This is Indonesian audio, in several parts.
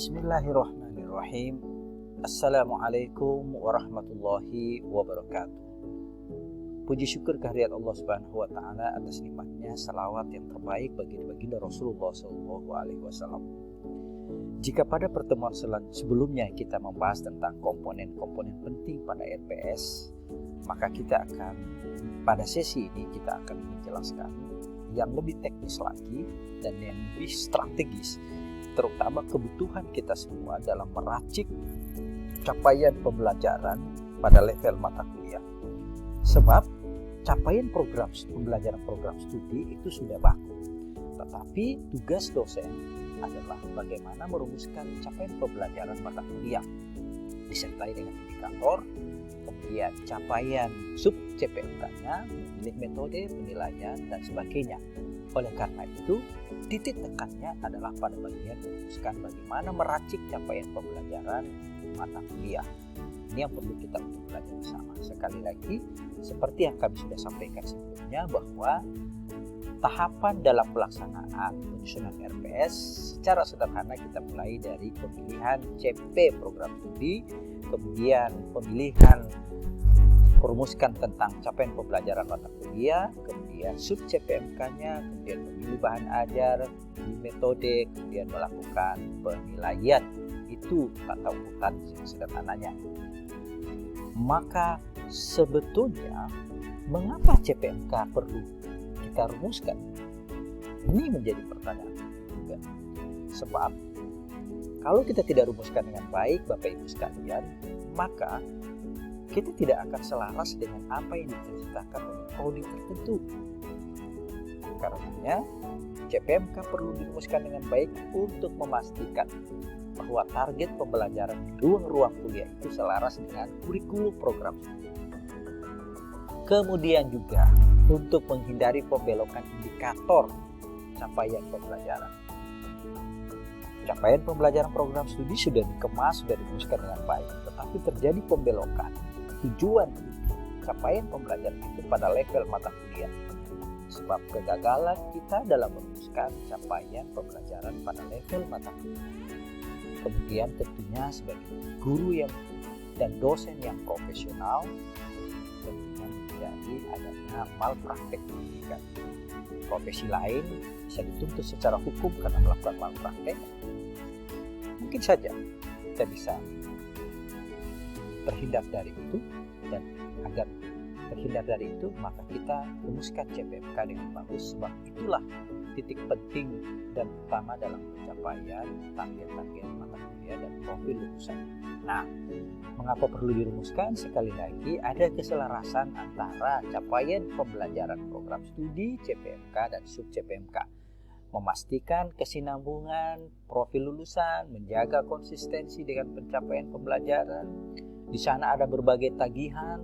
Bismillahirrahmanirrahim. Assalamualaikum warahmatullahi wabarakatuh. Puji syukur kehadirat Allah Subhanahu wa taala atas nikmatnya salawat yang terbaik bagi baginda Rasulullah SAW. Jika pada pertemuan sebelumnya kita membahas tentang komponen-komponen penting pada RPS, maka pada sesi ini kita akan menjelaskan yang lebih teknis lagi dan yang lebih strategis, terutama kebutuhan kita semua dalam meracik capaian pembelajaran pada level mata kuliah. Sebab capaian pembelajaran program studi itu sudah baku, tetapi tugas dosen adalah bagaimana merumuskan capaian pembelajaran mata kuliah disertai dengan indikator, kemudian capaian sub CPMK-nya, memilih metode penilaian dan sebagainya. Oleh karena itu, titik tekannya adalah pada bagian merumuskan bagaimana meracik capaian pembelajaran mata kuliah. Ini yang perlu kita untuk belajar bersama. Sekali lagi, seperti yang kami sudah sampaikan sebelumnya, bahwa tahapan dalam pelaksanaan penyusunan RPS secara sederhana kita mulai dari pemilihan CP program studi, kemudian pemilihan merumuskan tentang capaian pembelajaran mata kuliah, kemudian sub CPMK-nya, kemudian memilih bahan ajar, metode, kemudian melakukan penilaian. Itu tata urutan sederhananya. Maka sebetulnya mengapa CPMK perlu kita rumuskan? Ini menjadi pertanyaan juga. Sebab kalau kita tidak rumuskan dengan baik, Bapak Ibu sekalian, maka kita tidak akan selaras dengan apa yang dicita-citakan oleh prodi tertentu. Karenanya, CPMK perlu dirumuskan dengan baik untuk memastikan bahwa target pembelajaran di ruang-ruang kuliah itu selaras dengan kurikulum program studi. Kemudian juga untuk menghindari pembelokan indikator capaian pembelajaran. Capaian pembelajaran program studi sudah dikemas, sudah dirumuskan dengan baik, tetapi terjadi pembelokan tujuan capaian pembelajaran itu pada level mata kuliah. Sebab kegagalan kita dalam merumuskan capaian pembelajaran pada level mata kuliah. Kemudian tentunya sebagai guru dan dosen yang profesional, tentunya menjadi adanya malpraktek pendidikan. Profesi lain bisa dituntut secara hukum karena melakukan malpraktek. Mungkin saja kita bisa terhindar dari itu, dan agar terhindar dari itu maka kita rumuskan CPMK dengan bagus, sebab itulah titik penting dan utama dalam pencapaian target-target mata kuliah dan profil lulusan. Nah, mengapa perlu dirumuskan? Sekali lagi, ada keselarasan antara capaian pembelajaran program studi, CPMK dan sub CPMK. Memastikan kesinambungan profil lulusan, menjaga konsistensi dengan pencapaian pembelajaran. Di sana ada berbagai tagihan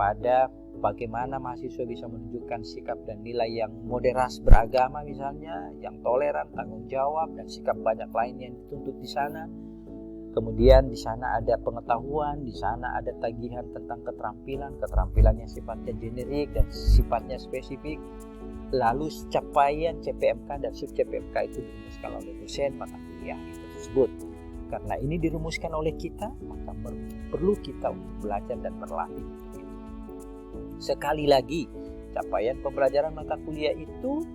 pada bagaimana mahasiswa bisa menunjukkan sikap dan nilai yang moderas beragama misalnya, yang toleran, tanggung jawab, dan sikap banyak lain yang dituntut di sana. Kemudian di sana ada pengetahuan, di sana ada tagihan tentang keterampilan yang sifatnya generik dan sifatnya spesifik. Lalu capaian CPMK dan sub CPMK itu dirumuskan oleh dosen mata kuliah itu tersebut. Karena ini dirumuskan oleh kita, maka perlu kita untuk belajar dan berlatih untuk itu. Sekali lagi, capaian pembelajaran mata kuliah itu,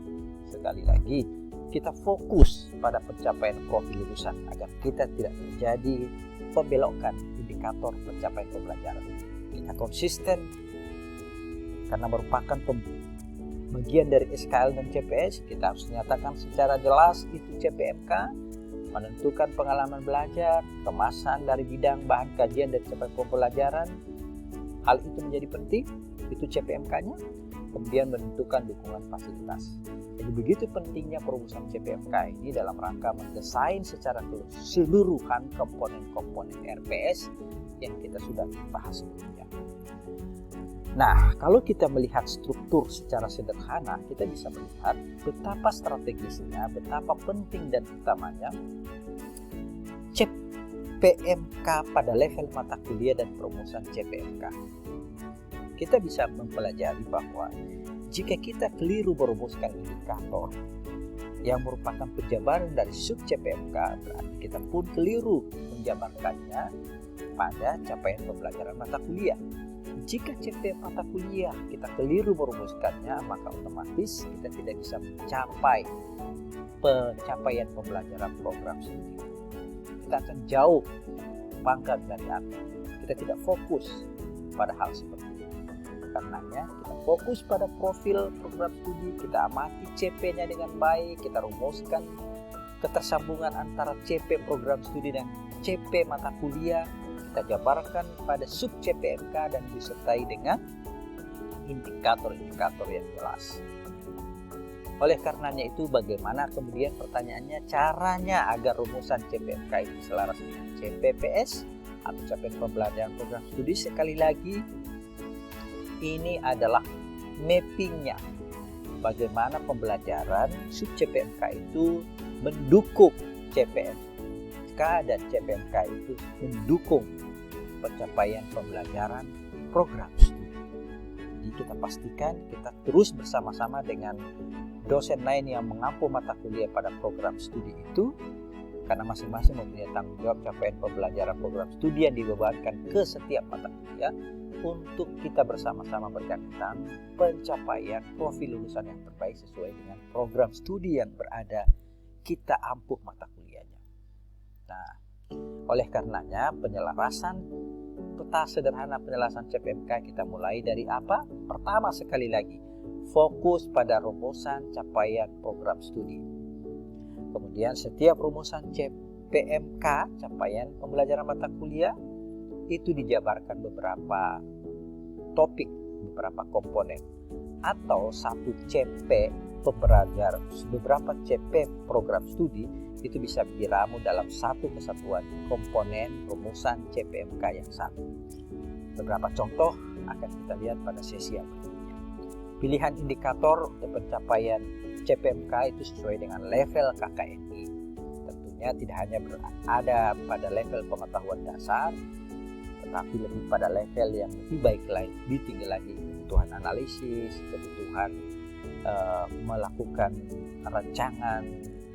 sekali lagi, kita fokus pada pencapaian profil lulusan agar kita tidak terjadi pembelokan indikator pencapaian pembelajaran. Kita konsisten karena merupakan bagian dari SKL dan CPS, kita harus menyatakan secara jelas itu CPMK, menentukan pengalaman belajar, kemasan dari bidang bahan kajian dan capaian pembelajaran. Hal itu menjadi penting, itu CPMK-nya. Kemudian menentukan dukungan fasilitas. Jadi begitu pentingnya perumusan CPMK ini dalam rangka mendesain secara keseluruhan komponen-komponen RPS yang kita sudah bahas sebelumnya. Nah, kalau kita melihat struktur secara sederhana, kita bisa melihat betapa strategisnya, betapa penting dan utamanya CPMK pada level mata kuliah dan perumusan CPMK. Kita bisa mempelajari bahwa jika kita keliru merumuskan indikator yang merupakan penjabaran dari sub CPMK, berarti kita pun keliru menjabarkannya pada capaian pembelajaran mata kuliah. Jika CP mata kuliah kita keliru merumuskannya, maka otomatis kita tidak bisa mencapai pencapaian pembelajaran program studi. Kita akan jauh panggang dari api. Kita tidak fokus pada hal seperti itu. Karenanya kita fokus pada profil program studi, kita amati CP-nya dengan baik, kita rumuskan ketersambungan antara CP program studi dan CP mata kuliah, kita jabarkan pada sub CPMK dan disertai dengan indikator-indikator yang jelas. Oleh karenanya itu, bagaimana kemudian pertanyaannya caranya agar rumusan CPMK itu selaras dengan CPPS atau capaian pembelajaran program studi? Sekali lagi, ini adalah mappingnya. Bagaimana pembelajaran sub CPMK itu mendukung CPMK dan CPMK itu mendukung pencapaian pembelajaran program studi. Jadi kita pastikan kita terus bersama-sama dengan dosen lain yang mengampu mata kuliah pada program studi itu, karena masing-masing mempunyai tanggung jawab capaian pembelajaran program studi yang dibebankan ke setiap mata kuliah, untuk kita bersama-sama berkaitan pencapaian profil lulusan yang terbaik sesuai dengan program studi yang berada kita ampuh mata kuliahnya. Nah, oleh karenanya penyelarasan peta sederhana penyelarasan CPMK kita mulai dari apa? Pertama sekali lagi, fokus pada rumusan capaian program studi. Kemudian setiap rumusan CPMK, capaian pembelajaran mata kuliah, itu dijabarkan beberapa topik, beberapa komponen, atau satu CP pembelajaran, beberapa CP program studi itu bisa diramu dalam satu kesatuan komponen rumusan CPMK yang satu. Beberapa contoh akan kita lihat pada sesi yang berikutnya. Pilihan indikator untuk pencapaian CPMK itu sesuai dengan level KKNI. Tentunya tidak hanya berada pada level pengetahuan dasar, tetapi lebih pada level yang lebih baik lagi, lebih tinggi lagi, kebutuhan analisis, kebutuhan melakukan rancangan,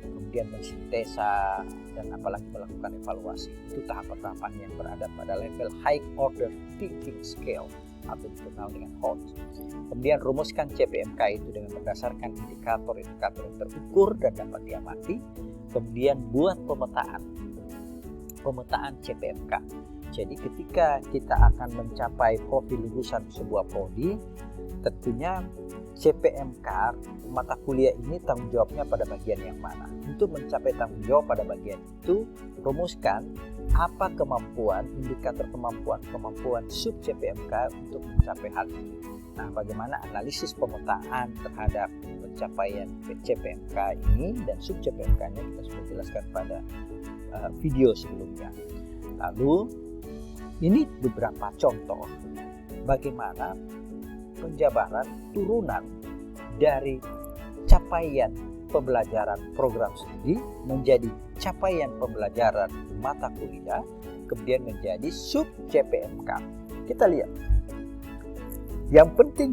kemudian mensintesa, dan apalagi melakukan evaluasi. Itu tahapan-tahapan yang berada pada level high order thinking scale atau dikenal dengan HOT. Kemudian rumuskan CPMK itu dengan berdasarkan indikator-indikator yang terukur dan dapat diamati. Kemudian buat pemetaan CPMK. Jadi ketika kita akan mencapai profil lulusan sebuah prodi, tentunya CPMK mata kuliah ini tanggung jawabnya pada bagian yang mana. Untuk mencapai tanggung jawab pada bagian itu, rumuskan apa kemampuan, indikator kemampuan sub CPMK untuk mencapai hal itu. Nah, bagaimana analisis pemetaan terhadap pencapaian CPMK ini dan sub CPMK-nya kita sudah jelaskan pada video sebelumnya. Lalu ini beberapa contoh bagaimana penjabaran turunan dari capaian pembelajaran program studi menjadi capaian pembelajaran mata kuliah, kemudian menjadi sub CPMK. Kita lihat. Yang penting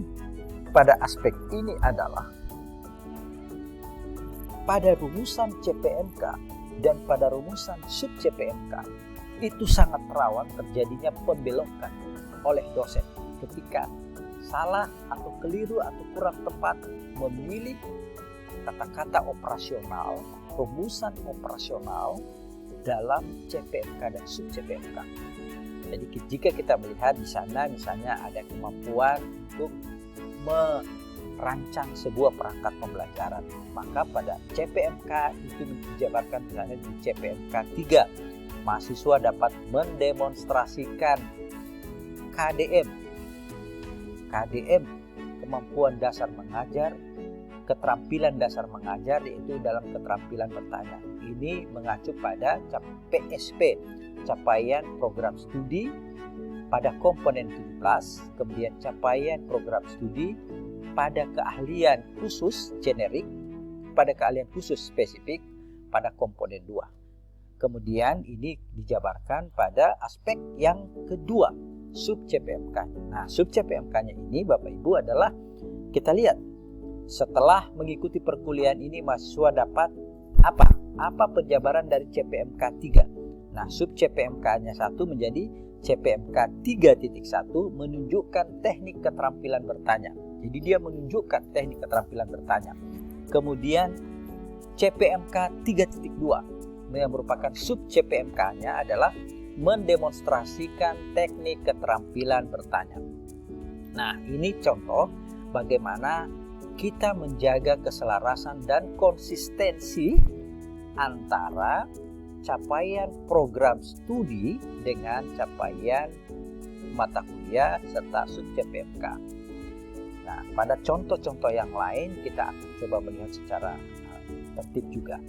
pada aspek ini adalah pada rumusan CPMK dan pada rumusan sub CPMK itu sangat rawan terjadinya pembelokan oleh dosen ketika salah atau keliru atau kurang tepat memilih kata-kata operasional, rumusan operasional dalam CPMK dan sub CPMK. Jadi jika kita melihat di sana misalnya ada kemampuan untuk merancang sebuah perangkat pembelajaran, maka pada CPMK itu dijabarkan misalnya di CPMK 3, mahasiswa dapat mendemonstrasikan KDM, kemampuan dasar mengajar, keterampilan dasar mengajar, yaitu dalam keterampilan bertanya. Ini mengacu pada PSP, capaian program studi pada komponen 17, kemudian capaian program studi pada keahlian khusus generik, pada keahlian khusus spesifik pada komponen 2. Kemudian ini dijabarkan pada aspek yang kedua, sub CPMK. Nah, sub CPMK-nya ini Bapak Ibu adalah kita lihat Setelah mengikuti perkuliahan ini, mahasiswa dapat apa? Apa penjabaran dari CPMK 3? Nah, sub CPMK-nya 1 menjadi CPMK 3.1 menunjukkan teknik keterampilan bertanya. Jadi dia menunjukkan teknik keterampilan bertanya. Kemudian CPMK 3.2 yang merupakan sub CPMK-nya adalah mendemonstrasikan teknik keterampilan bertanya. Nah, ini contoh bagaimana kita menjaga keselarasan dan konsistensi antara capaian program studi dengan capaian mata kuliah serta sub CPMK. Nah, pada contoh-contoh yang lain kita akan coba melihat secara tertib juga.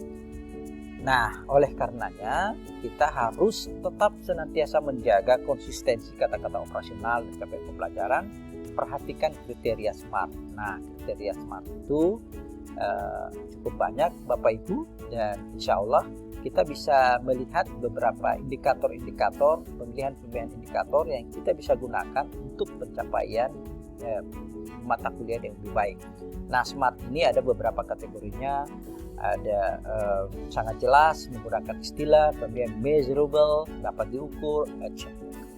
Nah, oleh karenanya kita harus tetap senantiasa menjaga konsistensi kata-kata operasional dan capaian pembelajaran. Perhatikan kriteria SMART. Nah, kriteria SMART itu cukup banyak Bapak Ibu, dan insya Allah kita bisa melihat beberapa indikator-indikator, pemilihan indikator yang kita bisa gunakan untuk pencapaian mata kuliah yang lebih baik. Nah, SMART ini ada beberapa kategorinya, ada sangat jelas menggunakan istilah, kemudian measurable, dapat diukur,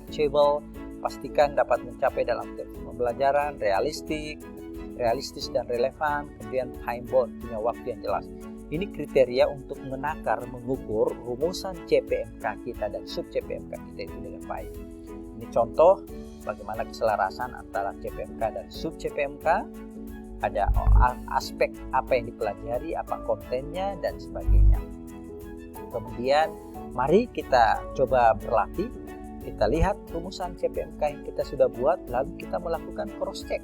achievable, pastikan dapat mencapai dalam pembelajaran, realistis dan relevan, kemudian time bound, punya waktu yang jelas. Ini kriteria untuk menakar, mengukur rumusan CPMK kita dan sub CPMK kita itu dengan baik. Ini contoh bagaimana keselarasan antara CPMK dan sub CPMK. Ada aspek apa yang dipelajari, apa kontennya, dan sebagainya. Kemudian mari kita coba berlatih. Kita lihat rumusan CPMK yang kita sudah buat, lalu kita melakukan cross check.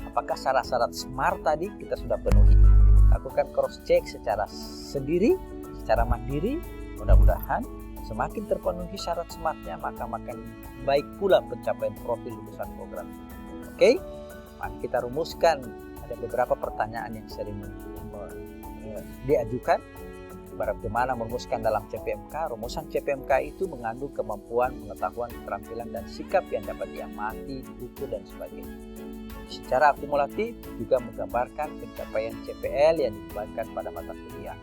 Apakah syarat-syarat SMART tadi kita sudah penuhi? Lakukan cross check secara sendiri, secara mandiri. Mudah-mudahan semakin terpenuhi syarat SMART-nya, maka makin baik pula pencapaian profil lulusan program. Oke, mari kita rumuskan. Ada beberapa pertanyaan yang sering diajukan. Bagaimana merumuskan dalam CPMK? Rumusan CPMK itu mengandung kemampuan, pengetahuan, keterampilan, dan sikap yang dapat diamati, diukur, dan sebagainya. Secara akumulatif juga menggambarkan pencapaian CPL yang dibebankan pada mata kuliah.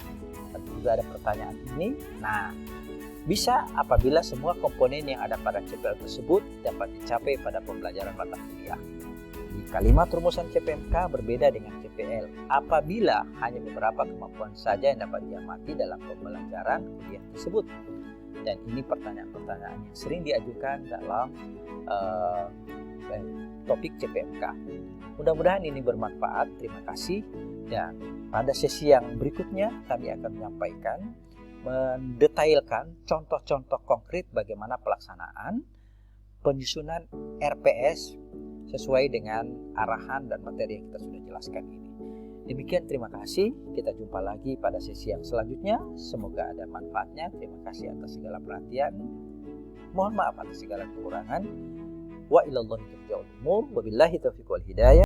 Dan juga ada pertanyaan ini. Nah, bisa apabila semua komponen yang ada pada CPL tersebut dapat dicapai pada pembelajaran mata kuliah. Kalimat rumusan CPMK berbeda dengan CPL apabila hanya beberapa kemampuan saja yang dapat diamati dalam pembelajaran kuliah tersebut. Dan ini pertanyaan-pertanyaan yang sering diajukan dalam topik CPMK. Mudah-mudahan ini bermanfaat. Terima kasih. Dan pada sesi yang berikutnya kami akan menyampaikan, mendetailkan contoh-contoh konkret bagaimana pelaksanaan penyusunan RPS sesuai dengan arahan dan materi yang kita sudah jelaskan ini. Demikian, terima kasih. Kita jumpa lagi pada sesi yang selanjutnya. Semoga ada manfaatnya. Terima kasih atas segala perhatian. Mohon maaf atas segala kekurangan. Wa ilallahi turja'ul umur. Wabillahi taufiq wal hidayah.